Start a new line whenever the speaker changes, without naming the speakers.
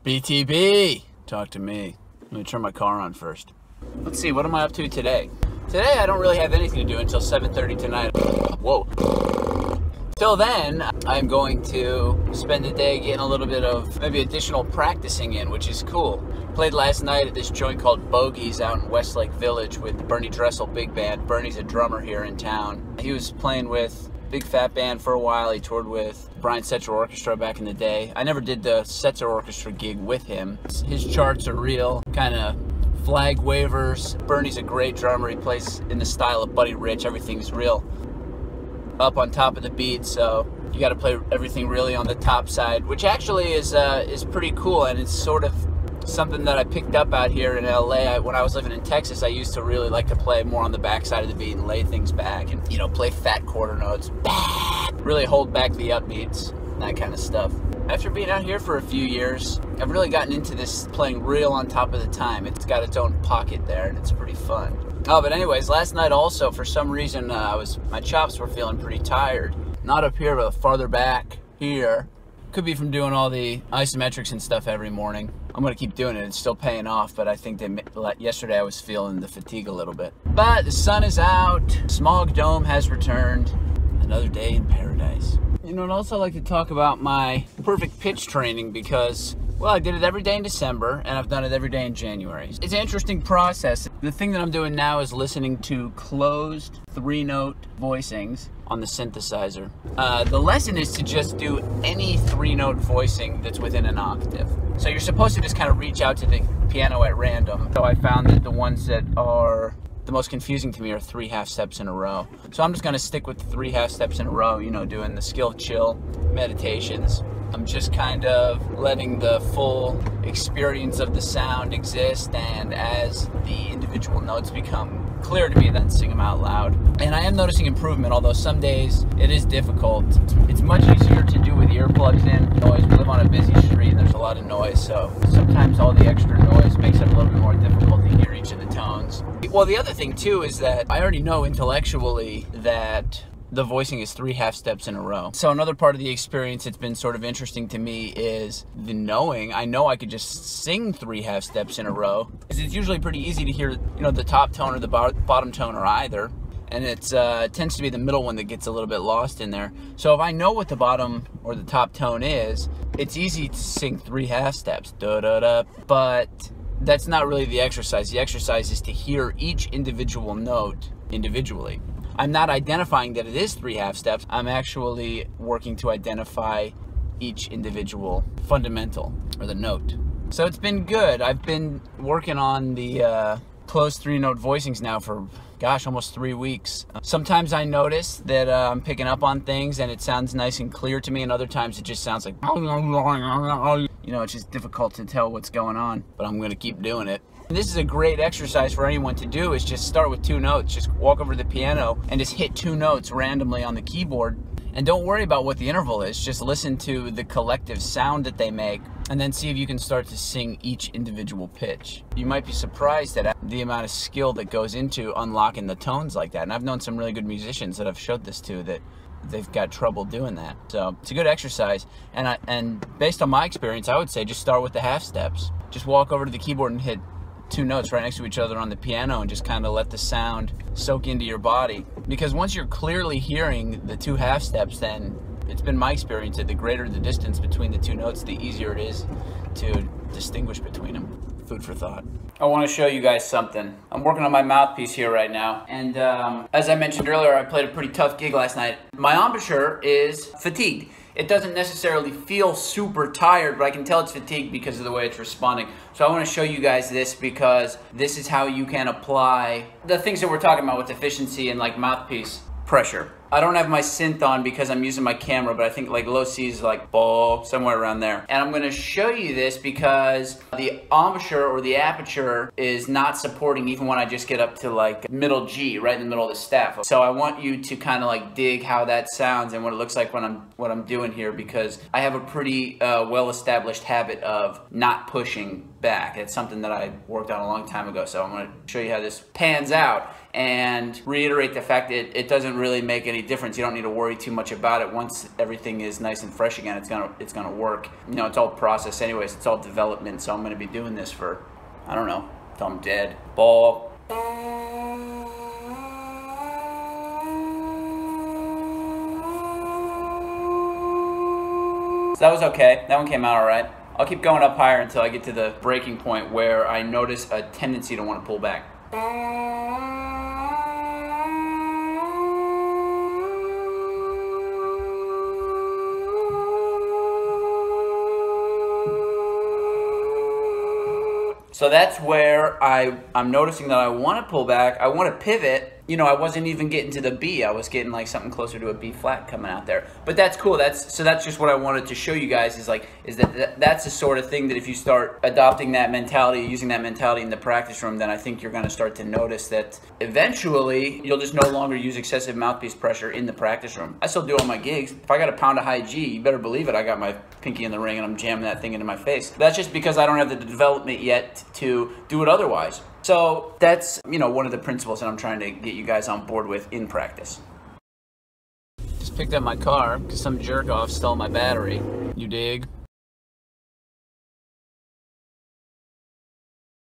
BTB, talk to me. Let me turn my car on first. Let's see, what am I up to today? Today I don't really have anything to do until 7:30 tonight. Whoa. Till then, I'm going to spend the day getting a little bit of maybe additional practicing in, which is cool. Played last night at this joint called Bogies out in Westlake Village with Bernie Dressel Big Band. Bernie's a drummer here in town. He was playing with Big Fat Band for a while. He toured with Brian Setzer Orchestra back in the day. I never did the Setzer Orchestra gig with him. His charts are real, kind of flag wavers. Bernie's a great drummer. He plays in the style of Buddy Rich. Everything's real up on top of the beat, so you got to play everything really on the top side, which actually is pretty cool, and it's sort of something that I picked up out here in LA. When I was living in Texas, I used to really like to play more on the back side of the beat and lay things back and, you know, play fat quarter notes, really hold back the upbeats, that kind of stuff. After being out here for a few years, I've really gotten into this playing real on top of the time. It's got its own pocket there, and it's pretty fun. Oh, but anyways, last night also, for some reason, my chops were feeling pretty tired. Not up here, but farther back here. Could be from doing all the isometrics and stuff every morning. I'm gonna keep doing it. It's still paying off, but I think that yesterday I was feeling the fatigue a little bit. But the sun is out. Smog Dome has returned. Another day in paradise. You know, I'd also like to talk about my perfect pitch training because, well, I did it every day in December, and I've done it every day in January. It's an interesting process. The thing that I'm doing now is listening to closed 3-note voicings on the synthesizer. The lesson is to just do any 3-note voicing that's within an octave. So you're supposed to just kind of reach out to the piano at random. So I found that the ones that are the most confusing to me are 3 half steps in a row. So I'm just gonna stick with the 3 half steps in a row, you know, doing the skill chill meditations. I'm just kind of letting the full experience of the sound exist, and as the individual notes become clear to me, then sing them out loud. And I am noticing improvement, although some days it is difficult. It's much easier to do with earplugs in. Noise. We live on a busy street and there's a lot of noise, so sometimes all the extra noise makes it a little bit more difficult to hear each of the tones. Well, the other thing too is that I already know intellectually that the voicing is 3 half steps in a row. So another part of the experience that's been sort of interesting to me is the knowing. I know I could just sing 3 half steps in a row, because it's usually pretty easy to hear, you know, the top tone or the bottom tone or either. And it tends to be the middle one that gets a little bit lost in there. So if I know what the bottom or the top tone is, it's easy to sing 3 half steps, da-da-da, but that's not really the exercise. The exercise is to hear each individual note individually. I'm not identifying that it is 3 half steps. I'm actually working to identify each individual fundamental, or the note. So it's been good. I've been working on the closed 3-note voicings now for, gosh, almost 3 weeks. Sometimes I notice that I'm picking up on things and it sounds nice and clear to me, and other times it just sounds like, you know, it's just difficult to tell what's going on, but I'm gonna keep doing it. This is a great exercise for anyone to do, is just start with 2 notes. Just walk over to the piano and just hit 2 notes randomly on the keyboard. And don't worry about what the interval is. Just listen to the collective sound that they make and then see if you can start to sing each individual pitch. You might be surprised at the amount of skill that goes into unlocking the tones like that. And I've known some really good musicians that I've showed this to that they've got trouble doing that. So it's a good exercise. And based on my experience, I would say just start with the half steps. Just walk over to the keyboard and hit 2 notes right next to each other on the piano and just kind of let the sound soak into your body. Because once you're clearly hearing the 2 half steps, then it's been my experience that the greater the distance between the 2 notes, the easier it is to distinguish between them. Food for thought. I want to show you guys something. I'm working on my mouthpiece here right now, and as I mentioned earlier, I played a pretty tough gig last night. My embouchure is fatigued. It doesn't necessarily feel super tired, but I can tell it's fatigued because of the way it's responding. So I want to show you guys this, because this is how you can apply the things that we're talking about with efficiency and like mouthpiece pressure. I don't have my synth on because I'm using my camera, but I think like low C is like ball, somewhere around there. And I'm gonna show you this because the embouchure or the aperture is not supporting even when I just get up to like middle G, right in the middle of the staff. So I want you to kind of like dig how that sounds and what it looks like when what I'm doing here, because I have a pretty well-established habit of not pushing back. It's something that I worked on a long time ago. So I'm gonna show you how this pans out. and reiterate the fact that it doesn't really make any difference. You don't need to worry too much about it. Once everything is nice and fresh again, it's gonna work. You know, it's all process anyways. It's all development. So I'm gonna be doing this for, I don't know, till I'm dead. Ball. So that was okay. That one came out all right. I'll keep going up higher until I get to the breaking point where I notice a tendency to want to pull back. So that's where I'm noticing that I want to pull back. I want to pivot. You know, I wasn't even getting to the B. I was getting like something closer to a B flat coming out there. But that's cool. That's just what I wanted to show you guys is that's the sort of thing that if you start adopting that mentality, using that mentality in the practice room, then I think you're going to start to notice that eventually you'll just no longer use excessive mouthpiece pressure in the practice room. I still do all my gigs. If I got a pound of high G, you better believe it, I got my pinky in the ring and I'm jamming that thing into my face. That's just because I don't have the development yet to do it otherwise. So that's, you know, one of the principles that I'm trying to get you guys on board with in practice. Just picked up my car because some jerk off stole my battery. You dig?